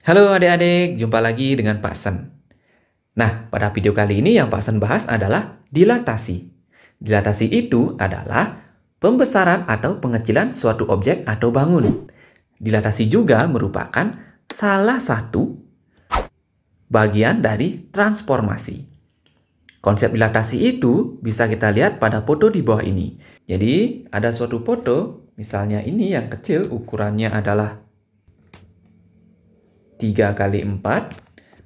Halo adik-adik, jumpa lagi dengan Pak Sen. Nah, pada video kali ini yang Pak Sen bahas adalah dilatasi. Dilatasi itu adalah pembesaran atau pengecilan suatu objek atau bangun. Dilatasi juga merupakan salah satu bagian dari transformasi. Konsep dilatasi itu bisa kita lihat pada foto di bawah ini. Jadi, ada suatu foto, misalnya ini yang kecil, ukurannya adalah 3x4,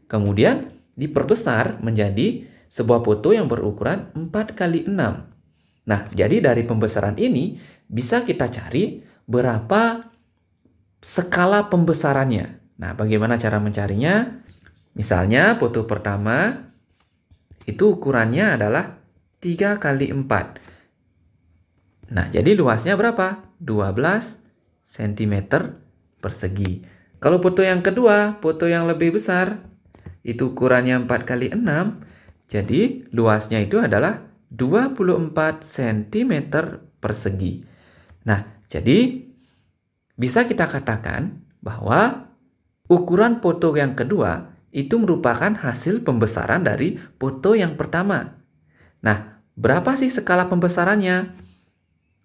kemudian diperbesar menjadi sebuah foto yang berukuran 4x6. Nah, jadi dari pembesaran ini bisa kita cari berapa skala pembesarannya. Nah, bagaimana cara mencarinya? Misalnya foto pertama itu ukurannya adalah 3x4. Nah, jadi luasnya berapa? 12 cm persegi. Kalau foto yang kedua, foto yang lebih besar, itu ukurannya 4x6, jadi luasnya itu adalah 24 cm persegi. Nah, jadi bisa kita katakan bahwa ukuran foto yang kedua itu merupakan hasil pembesaran dari foto yang pertama. Nah, berapa sih skala pembesarannya?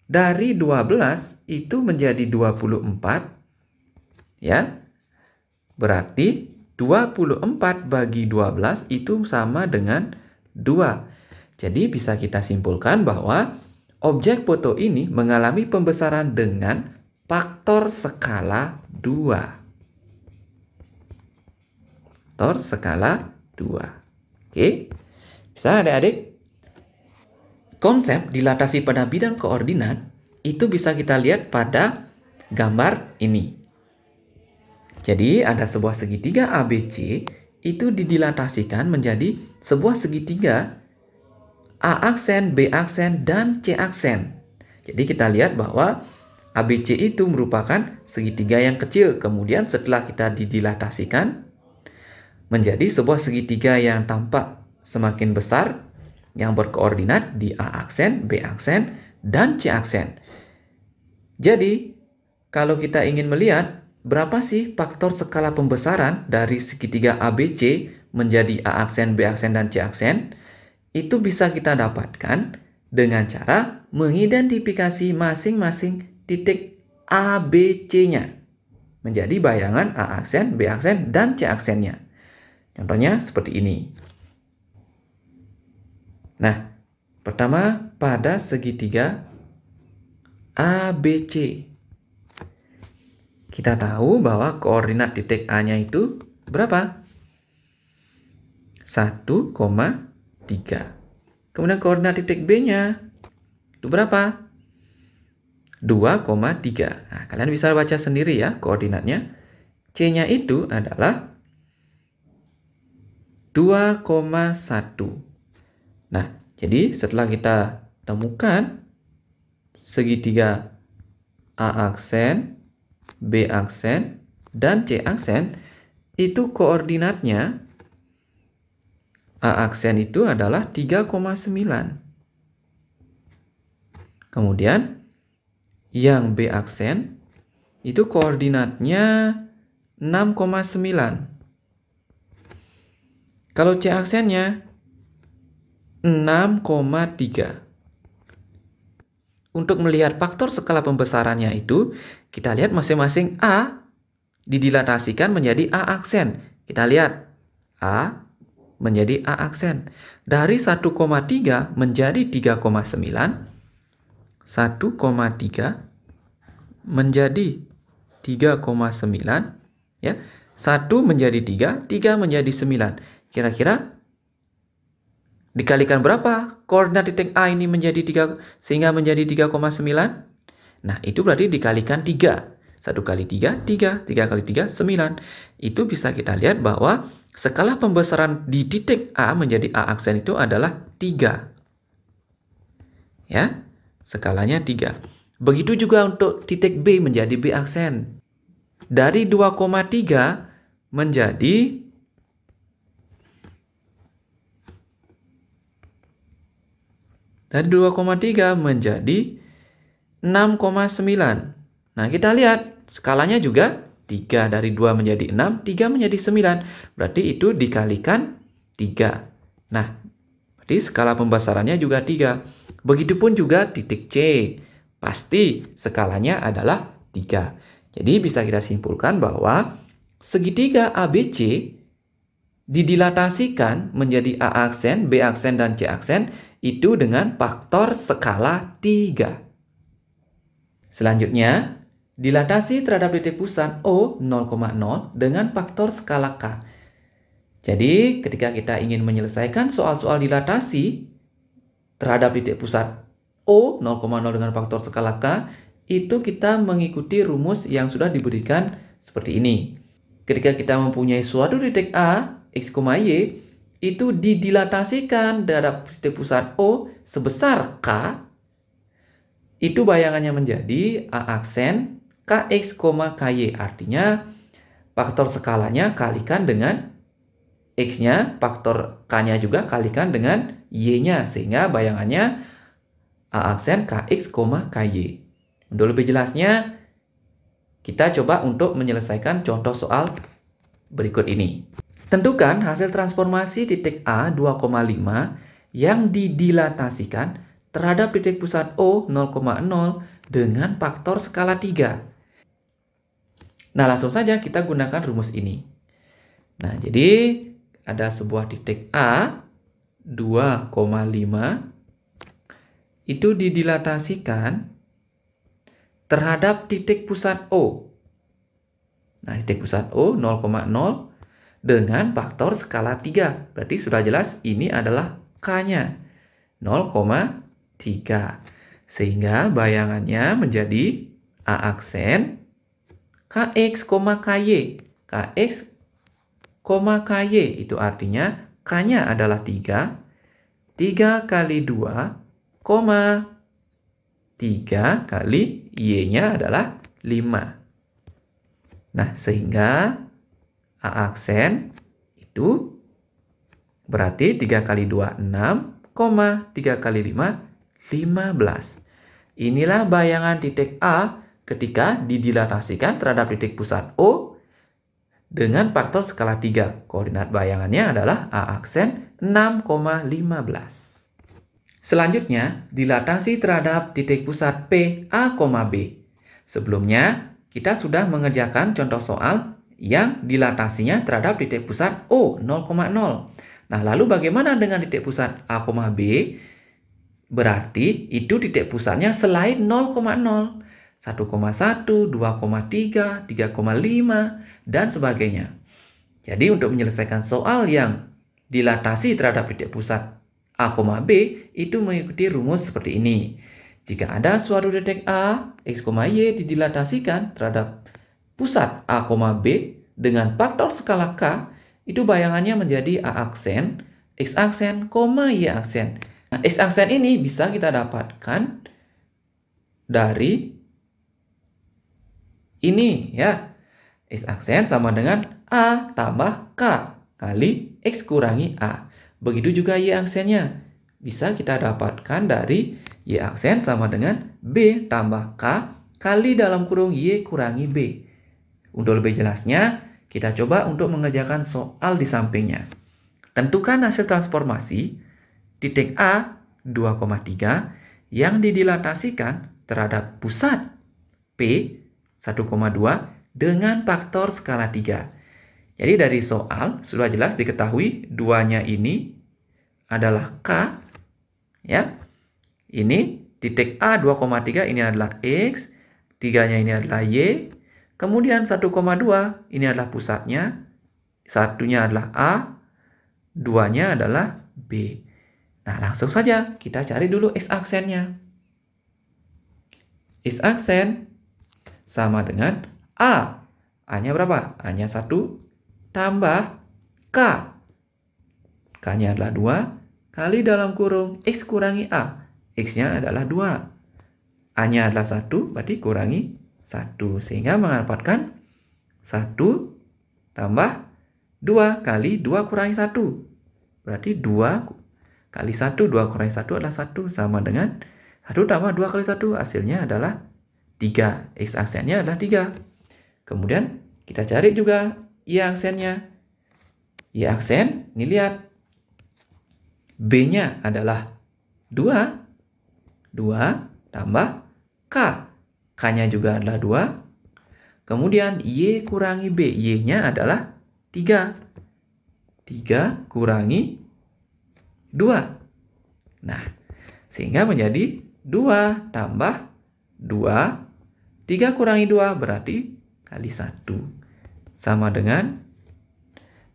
Dari 12 itu menjadi 24, ya. Berarti 24 bagi 12 itu sama dengan 2. Jadi bisa kita simpulkan bahwa objek foto ini mengalami pembesaran dengan faktor skala 2. Faktor skala 2. Oke. Bisa adik-adik? Konsep dilatasi pada bidang koordinat itu bisa kita lihat pada gambar ini. Jadi ada sebuah segitiga ABC itu didilatasikan menjadi sebuah segitiga A aksen, B aksen, dan C aksen. Jadi kita lihat bahwa ABC itu merupakan segitiga yang kecil. Kemudian setelah kita didilatasikan menjadi sebuah segitiga yang tampak semakin besar yang berkoordinat di A aksen, B aksen, dan C aksen. Jadi kalau kita ingin melihat berapa sih faktor skala pembesaran dari segitiga ABC menjadi A aksen, B aksen, dan C aksen? Itu bisa kita dapatkan dengan cara mengidentifikasi masing-masing titik ABC-nya menjadi bayangan A aksen, B aksen, dan C aksennya. Contohnya seperti ini. Nah, pertama pada segitiga ABC. Kita tahu bahwa koordinat titik A-nya itu berapa? 1,3. Kemudian koordinat titik B-nya itu berapa? 2,3. Nah, kalian bisa baca sendiri ya koordinatnya. C-nya itu adalah 2,1. Nah, jadi setelah kita temukan segitiga A aksen, B aksen, dan C aksen, itu koordinatnya A aksen itu adalah 3,9. Kemudian yang B aksen itu koordinatnya 6,9. Kalau C aksennya 6,3. Untuk melihat faktor skala pembesarannya itu, kita lihat masing-masing A didilatasikan menjadi A aksen. Kita lihat A menjadi A aksen. Dari 1,3 menjadi 3,9. 1,3 menjadi 3,9. Ya. 1 menjadi 3, 3 menjadi 9. Kira-kira dikalikan berapa koordinat titik A ini menjadi 3 sehingga menjadi 3,9? Nah, itu berarti dikalikan 3. 1 kali 3, 3. 3 kali 3, 9. Itu bisa kita lihat bahwa skala pembesaran di titik A menjadi A aksen itu adalah 3. Ya, skalanya 3. Begitu juga untuk titik B menjadi B aksen. Dari 2,3 menjadi 2,3 menjadi 6,9. Nah, kita lihat skalanya juga 3 dari 2 menjadi 6, 3 menjadi 9. Berarti itu dikalikan 3. Nah, berarti skala pembesarannya juga 3. Begitupun juga titik C. Pasti skalanya adalah 3. Jadi bisa kita simpulkan bahwa segitiga ABC didilatasikan menjadi A aksen, B aksen, dan C aksen itu dengan faktor skala 3. Selanjutnya, dilatasi terhadap titik pusat O 0,0 dengan faktor skala K. Jadi, ketika kita ingin menyelesaikan soal-soal dilatasi terhadap titik pusat O 0,0 dengan faktor skala K, itu kita mengikuti rumus yang sudah diberikan seperti ini. Ketika kita mempunyai suatu titik A, X, Y, itu didilatasikan terhadap titik pusat O sebesar K, itu bayangannya menjadi A aksen Kx, Ky. Artinya faktor skalanya kalikan dengan X-nya, faktor K-nya juga kalikan dengan Y-nya. Sehingga bayangannya A aksen Kx, Ky. Untuk lebih jelasnya, kita coba untuk menyelesaikan contoh soal berikut ini. Tentukan hasil transformasi titik A 2,5 yang didilatasikan terhadap titik pusat O 0,0 dengan faktor skala 3. Nah, langsung saja kita gunakan rumus ini. Nah, jadi ada sebuah titik A 2,5 itu didilatasikan terhadap titik pusat O. Nah, titik pusat O 0,0 dengan faktor skala 3. Berarti sudah jelas ini adalah K-nya 0,3. Sehingga bayangannya menjadi A aksen Kx, Ky. Kx, Ky itu artinya K-nya adalah 3. 3 kali 2, 3 kali Y-nya adalah 5. Nah, sehingga A aksen itu berarti 3 kali 2, 6, 3 kali 5, 15. Inilah bayangan titik A ketika didilatasikan terhadap titik pusat O dengan faktor skala 3. Koordinat bayangannya adalah A aksen 6,15. Selanjutnya, dilatasi terhadap titik pusat P, A, B. Sebelumnya, kita sudah mengerjakan contoh soal yang dilatasinya terhadap titik pusat O 0,0. Nah, lalu bagaimana dengan titik pusat A, B? Berarti itu titik pusatnya selain 0,0. 1,1, 2,3, 3,5, dan sebagainya. Jadi untuk menyelesaikan soal yang dilatasi terhadap titik pusat A, B, itu mengikuti rumus seperti ini. Jika ada suatu titik A, X, Y didilatasikan terhadap pusat A, B dengan faktor skala K, itu bayangannya menjadi A aksen, X aksen, Y aksen. Nah, X aksen ini bisa kita dapatkan dari ini ya. X aksen sama dengan A tambah K kali X kurangi A. Begitu juga Y aksennya. Bisa kita dapatkan dari Y aksen sama dengan B tambah K kali dalam kurung Y kurangi B. Untuk lebih jelasnya, kita coba untuk mengerjakan soal di sampingnya. Tentukan hasil transformasi titik A 2,3 yang didilatasikan terhadap pusat P 1,2 dengan faktor skala 3. Jadi dari soal sudah jelas diketahui 2-nya ini adalah K. Ya. Ini titik A 2,3 ini adalah X, 3-nya ini adalah Y. Kemudian 1,2 ini adalah pusatnya, 1-nya adalah A, 2-nya adalah B. Nah, langsung saja kita cari dulu X aksennya. X aksen sama dengan A. A-nya berapa? A-nya 1 tambah K. K-nya adalah 2 kali dalam kurung X kurangi A. X-nya adalah 2. A-nya adalah 1, berarti kurangi 1. Sehingga mendapatkan 1 tambah 2 kali 2 kurangi 1. Berarti 2 kali 1, 2 kurangi 1 adalah 1. Sama dengan 1 tambah 2 kali 1. Hasilnya adalah 3. X aksennya adalah 3. Kemudian Kita cari juga Y aksennya. Y aksen, ini lihat. B-nya adalah 2. 2 tambah K. K-nya juga adalah 2. Kemudian Y kurangi B. Y-nya adalah 3. 3 kurangi 2. Nah, sehingga menjadi 2 tambah 2. 3 kurangi 2 berarti kali 1. Sama dengan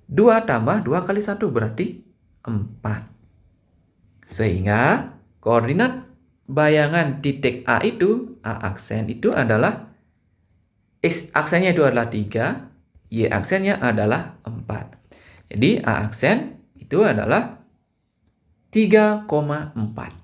2 tambah 2 kali 1 berarti 4. Sehingga koordinat bayangan titik A itu, A aksen itu adalah, X aksennya itu adalah 3, Y aksennya adalah 4. Jadi A aksen itu adalah 3,4.